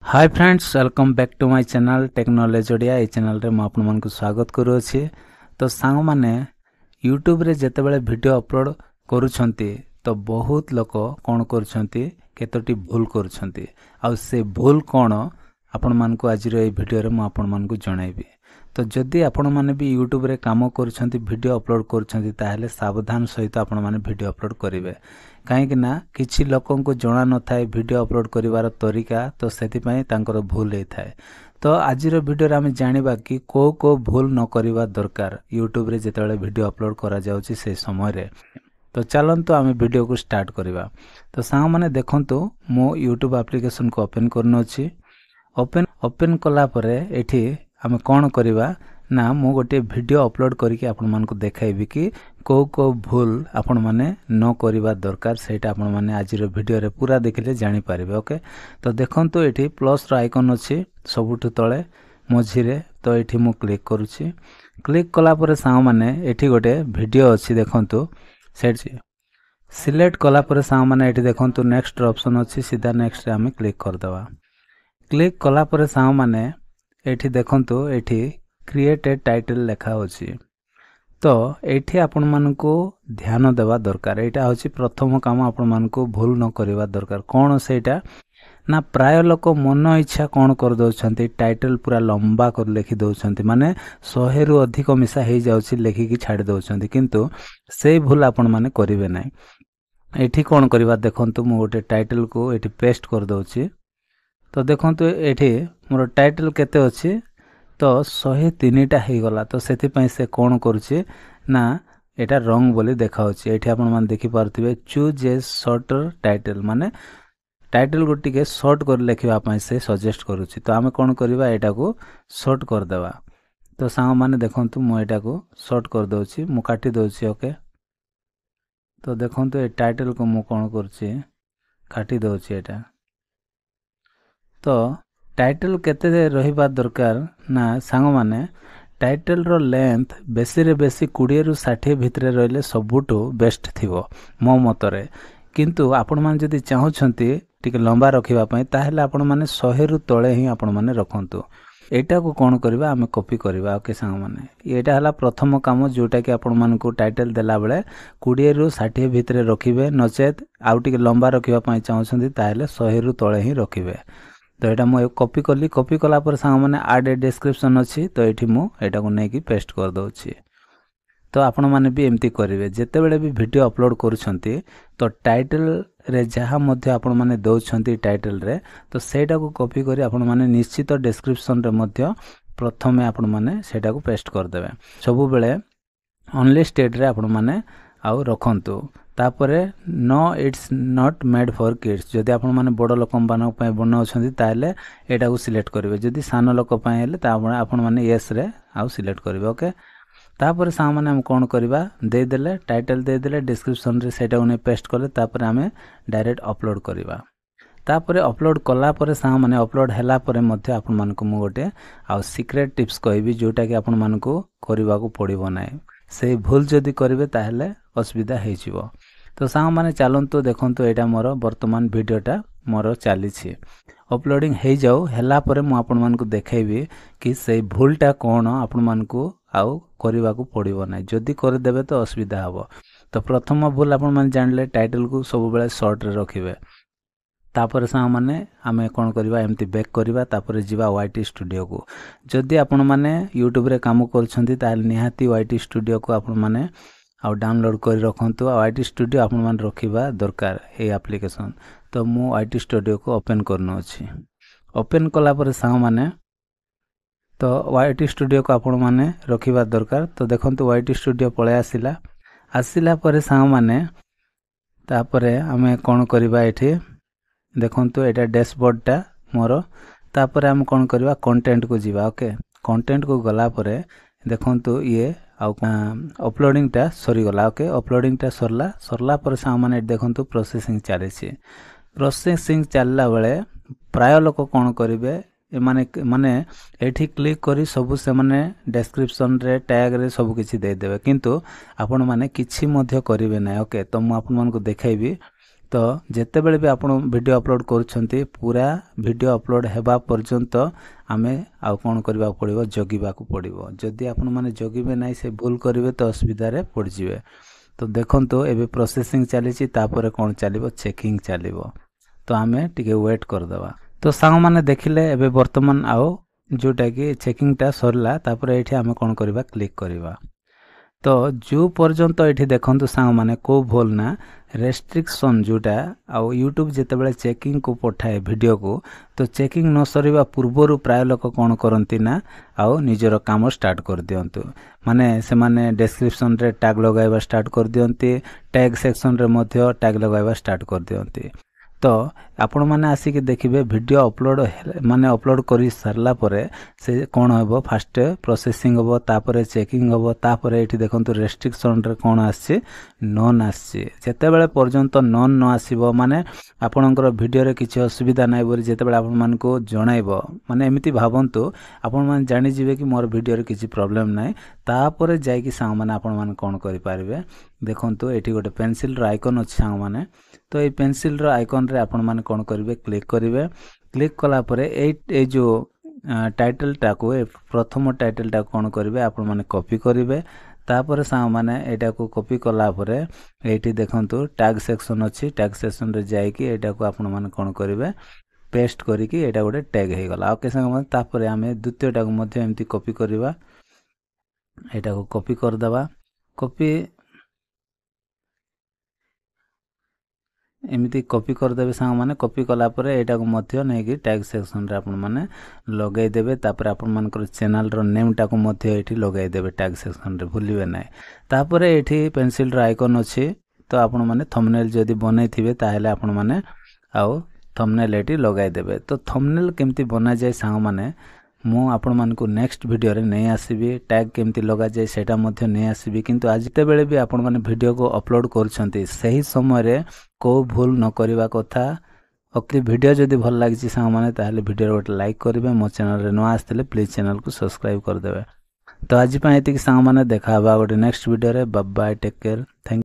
Hi friends, welcome back to my channel technology Odia. ये channel रे आपण मन को स्वागत करूछि। तो सांग माने यूट्यूब रे जते बेले वीडियो अपलोड करूछंती तो बहुत लोक कोन करूछंती केतोटी भूल करूछंती आ से भूल कोन आपण मन को आज रे वीडियो रे म आपण मन को जणाइबी। तो जदि आपण माने भी यूट्यूब रे काम करूछंती वीडियो अपलोड करूछंती ताहेले सावधान सहित आपण माने वीडियो अपलोड करिवे। कहीं ना किछि लोकन को जणा न थाए वीडियो अपलोड करिवार तरीका, तो सेति पई तांकर भूल हे थाए। तो आज रो वीडियो रे हम जानिबा कि को भूल न करिवा दरकार यूट्यूब रे जेतेबेले वीडियो अपलोड करा जाउची से समय रे। तो चलंतु आमे वीडियो को स्टार्ट करिवा। तो सांग माने देखंतु मो यूट्यूब एप्लीकेशन को ओपन करनो अछि। ओपन कला परे एठी आमे कोन करिवा ना मु गोटे वीडियो अपलोड करके आपण मन को देखाइबी कि को भूल आपण माने न करिवा दरकार सेटा आपण माने आज रो वीडियो रे पूरा देखिले जानि पारिबे। ओके, तो देखंतु एठी प्लस रो आइकन अछि सबुठु तळे मझी रे। तो एठी मु क्लिक करूछि। क्लिक कला परे सांग माने एठी गोटे वीडियो अछि देखंतु सेट सिलेक्ट कला परे सांग माने एठी देखंतु नेक्स्ट ऑप्शन अछि, सीधा नेक्स्ट रे हम क्लिक कर दवा। क्लिक कला परे सांग माने एठी देखंतु एठी क्रिएट ए टाइटल लिखा होछि। तो एठी आपण मन को ध्यान देवा दरकार। एटा होछि प्रथम काम आपण मन को भूल न करिवा दरकार। कोन सेटा ना प्राय लोक मन इच्छा कोन कर दोछंती टाइटल पूरा लंबा कर लिखि दोछंती, माने 100 रु अधिक मिसा हे जाउछि लिखि कि छाडी दोछंती, किंतु से भूल आपण माने करिवे नै। एठी कोन करिवा देखंतु मु गोटे टाइटल को एठी पेस्ट कर दोछि। तो देखंतु एठी मोर टाइटल केते अछि तो 103टा हे गला। तो सेति पई से कोन करूछि ना एटा रंग बोली देखा होछि। एठी आपण मान देखि पारथिबे चूज ए शॉर्टर टाइटल, माने टाइटल को टिके शॉर्ट कर लिखिबा पई से सजेस्ट करूछि। तो आमे कोन करबा एटा को शॉर्ट कर देबा। तो सांग माने देखंतु मु एटा को शॉर्ट कर दोछि, मु काटि दोछि। ओके, तो देखंतु ए टाइटल को मु कोन करूछि काटि दोछि एटा। तो टाइटल केते रहिबा दरकार ना सांग माने टाइटल रो लेंथ बेसी रे बेसी 20 रु 60 भितरे रहले सबुटो बेस्ट थिवो मो मतरे। किंतु आपण मान जदी चाहउछंती टिके लंबा रखिबा पई ताहेले आपण माने 100 रु तळे ही आपण माने रखंतु। एटा को कोन करबा हमें कॉपी करबा। ओके सांग माने एटा हला प्रथम काम जोटा कि आपण मान को टाइटल देला बेले 20 रु 60 भितरे रखिबे, नचेत आउ टिके लंबा रखिबा पई चाहउछंती ताहेले 100 रु तळे ही रखिबे। तो एटा मु कॉपी कली। कॉपी कला पर सांग माने ऐड ए डिस्क्रिप्शन अछि, तो एठी मु एटा को नै कि पेस्ट कर दोछि। तो आपण माने भी एम्ति करिवे जेते बेले भी वीडियो अपलोड करूछंती तो टाइटल रे जहा मध्ये आपण माने दोछंती टाइटल रे, तो सेटा को कॉपी करी आपण माने निश्चित डिस्क्रिप्शन रे मध्ये प्रथमे आपण माने सेटा को पेस्ट कर देबे। सब बेले ओनली स्टेट रे आपण माने आउ रखंतु। तापरे no it's not made for kids, जदि आपण माने बड़ लोक मानक पय बनाउछंती ताले एटा को सिलेक्ट करिवे। जदि सान लोक पय हेले ता आपण माने यस रे आउ सिलेक्ट करिवे। ओके, तापर सा माने हम कोन करबा दे देले टाइटल दे देले डिस्क्रिप्शन रे सेटा उने पेस्ट करले, तापर हमें डायरेक्ट अपलोड करबा। तापर अपलोड कला परे सा माने अपलोड हैला परे मध्ये आपण मान को मु गोटे आ सीक्रेट टिप्स कहबी जोटा कि आपण मान को करबा को पड़िबो नै। से भूल जदि करिवे ताहेले असुविधा हे जिवो। तो सांग माने चलंतु देखंतु एटा मोर वर्तमान वीडियोटा मोर चली छी। अपलोडिंग हे जाऊ हैला परे मु आपण मान को देखाइबी कि से भूलटा कोन आपण मान को आउ करबा को पड़िबो नै। जदि कर देबे तो असुविधा हबो। तो प्रथम भूल आपण मान जानले टाइटल को सब बेले शॉर्ट रे रखिबे। तापर सांग माने आमे कोन करबा एम्ति बैक करबा, तापर जिबा वाईटी स्टूडियो को। जदि आपण माने यूट्यूब रे काम करछंती ताल निहाती वाईटी स्टूडियो को आपण माने आ डाउनलोड कर रखंतु। वाईटी स्टूडियो आपण मान रखिबा दरकार ए एप्लीकेशन। तो मु वाईटी स्टूडियो को ओपन करनो अछि। ओपन कला पर सांग माने तो वाईटी स्टूडियो को आपण माने रखिबा दरकार। तो देखंतु वाईटी स्टूडियो पळे आसिला परे सांग माने तापरे हमें कोन करबा एठी देखंतु एटा डैशबोर्ड टा मोर। तापरे हम कोन करबा कंटेंट को जीवा। ओके, कंटेंट को गला परे देखंतु ये आउ अपलोडिंग टा सरी गला। ओके, अपलोडिंग टा सरला पर सा माने देखंतु प्रोसेसिंग चले छी। प्रोसेसिंग चलला बेले प्राय लोक कोन करिवे ए माने एठी क्लिक करी सब से माने डिस्क्रिप्शन रे टैग रे सब किछि दे देबे, किंतु आपण माने किछि मध्य करिवे नै। ओके, तो मु आपण मन को देखाइबी तो ଯେତେବେଳେ ବି ଆପଣ ଭିଡ଼ିଓ ଅପଲୋଡ଼ କରୁଛନ୍ତି पूरा ଭିଡ଼ିଓ ଅପଲୋଡ଼ ହେବା ପର୍ଯ୍ୟନ୍ତ ଆମେ ଆଉ କ'ଣ କରିବାକୁ ପଡ଼ିବ ଜଗିବାକୁ ପଡ଼ିବ ଯଦି ଆପଣମାନେ ଜଗିବେ ନାହିଁ ସେ ଭୁଲ କରିବେ ତ ଅସୁବିଧାରେ ପଡ଼ିଯିବେ तो देखंतु एबे प्रोसेसिंग चलीची तापरे कोन चलिबो चेकिंग चलिबो तो आमे टिके वेट कर देबा तो सांग माने देखिले एबे वर्तमान आओ जोटा कि चेकिंग टा सरला तापरे एठी आमे कोन करबा क्लिक करबा तो जो पर्यंत एठी देखंतु सांग माने को भूल ना रेस्ट्रिक्शन जोटा आ यूट्यूब जेतेबेले चेकिंग को पठाए वीडियो को तो चेकिंग न सरीबा पूर्वरु प्राय लोक कोन करंती ना आ निजर काम स्टार्ट कर दियंतु माने से माने डिस्क्रिप्शन रे टैग लगाइबा स्टार्ट कर दियंती टैग सेक्शन रे मध्य टैग लगाइबा स्टार्ट कर दियंती तो आपण माने आसी के देखिबे वीडियो अपलोड माने अपलोड करी सरला परे से कोन होबो फास्ट प्रोसेसिंग होबो तापरे चेकिंग होबो तापरे एठी देखंतु रेस्ट्रिक्शन रे कोन आसी नॉन आसी जेते बेले पर्यंत नॉन न आसीबो माने आपणकर वीडियो रे किछि असुविधा नै बोली जेते बेले आपण मान को जणाइबो माने एमिति भाबंतु आपण मान जानि जिवे कि मोर वीडियो रे किछि प्रॉब्लम नै तापरे जाय कि सांग माने आपण मान कोन करि पारिबे देखंतु एठी गोटे पेंसिल रो आइकन अछि सांग माने तो ये पेंसिल रो आइकन रे आपण माने कोन करिवे क्लिक करिवे क्लिक कला परे ए जो टाइटल टा को प्रथम टाइटल टा कोन करिवे आपण माने कॉपी करिवे तापर सांग माने एटा को कॉपी कला परे एठी देखंतु टैग सेक्शन अछि टैग सेक्शन रे जाय कि एटा को आपण माने कोन करिवे पेस्ट करी कि एटा गोटे टैग हे गला ओके सांग माने तापर हमें द्वितीय टा को मध्ये एम्ति कॉपी करबा एटा को कॉपी कर दबा कॉपी एमिति कॉपी कर देबे सांग माने कॉपी कला परे एटा को मध्य नै कि टैग सेक्शन रे आपण माने लगाई देबे तापर आपण मानकर चैनल रो नेम टा को मध्य एठी लगाई देबे टैग सेक्शन रे भूलिबे नै तापर एठी पेंसिल रो आइकन अछि तो आपण माने थंबनेल जदी बनै थिबे ताहेले आपण माने आउ थंबनेल एठी लगाई देबे तो थंबनेल केमति बना जाय सांग माने मु आपण मान को नेक्स्ट वीडियो रे नै आसीबी टैग केमति लगा जाय सेटा मध्य नै आसीबी किंतु आज ते बेले भी आपण माने वीडियो को अपलोड करछंती सही समय रे को भूल न करबा कथा ओके वीडियो जदी भल लागिछि सांग माने ताले वीडियो रो लाइक करबे मो चैनल रे न आस्तले प्लीज चैनल को सब्सक्राइब कर देबे तो आज पय एति कि सांग माने देखाबा गोटे नेक्स्ट वीडियो रे bye bye take care thank